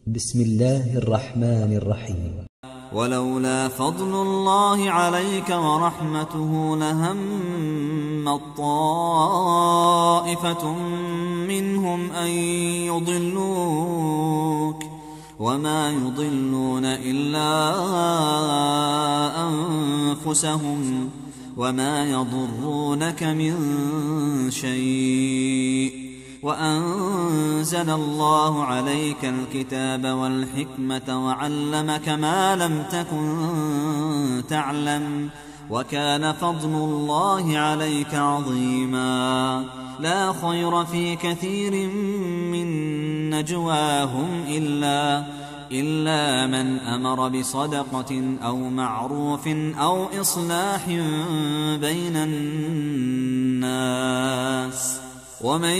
بسم الله الرحمن الرحيم. ولولا فضل الله عليك ورحمته لهم طائفة منهم أن يضلوك وما يضلون إلا أنفسهم وما يضرونك من شيء وأنزل الله عليك الكتاب والحكمة وعلمك ما لم تكن تعلم وكان فضل الله عليك عظيما. لا خير في كثير من نجواهم إلا من أمر بصدقة أو معروف أو إصلاح بين الناس ومن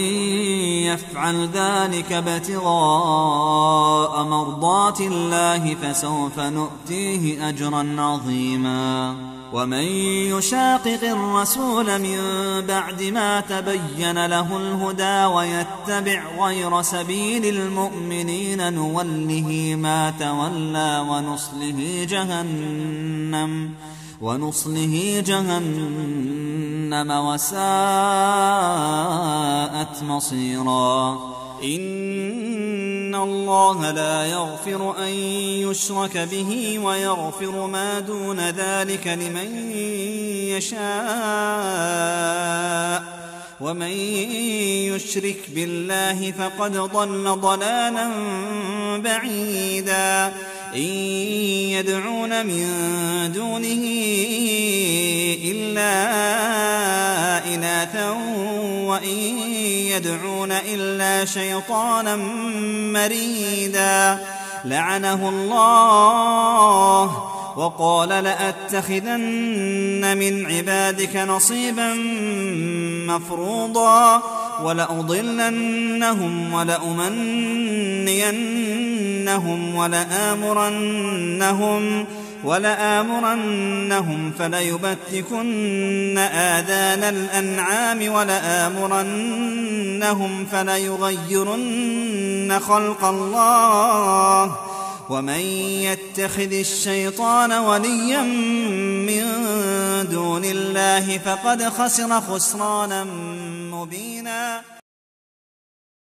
يفعل ذلك ابتغاء مرضات الله فسوف نؤتيه أجرا عظيما. ومن يشاقق الرسول من بعد ما تبين له الهدى ويتبع غير سبيل المؤمنين نوله ما تولى ونصله جهنم وساءت مصيرا. إن الله لا يغفر أن يشرك به ويغفر ما دون ذلك لمن يشاء ومن يشرك بالله فقد ضل ضلالا بعيدا. إن يدعون من دونه إلا إناثا وإن يدعون إلا شيطانا مريدا لعنه الله وقال لأتخذن من عبادك نصيبا مفروضا ولأضلنهم ولأمنينهم ولآمرنهم فليبتكن آذان الأنعام ولآمرنهم فليغيرن خلق الله ومن يتخذ الشيطان وليا من دون الله فقد خسر خسرانا مبينا.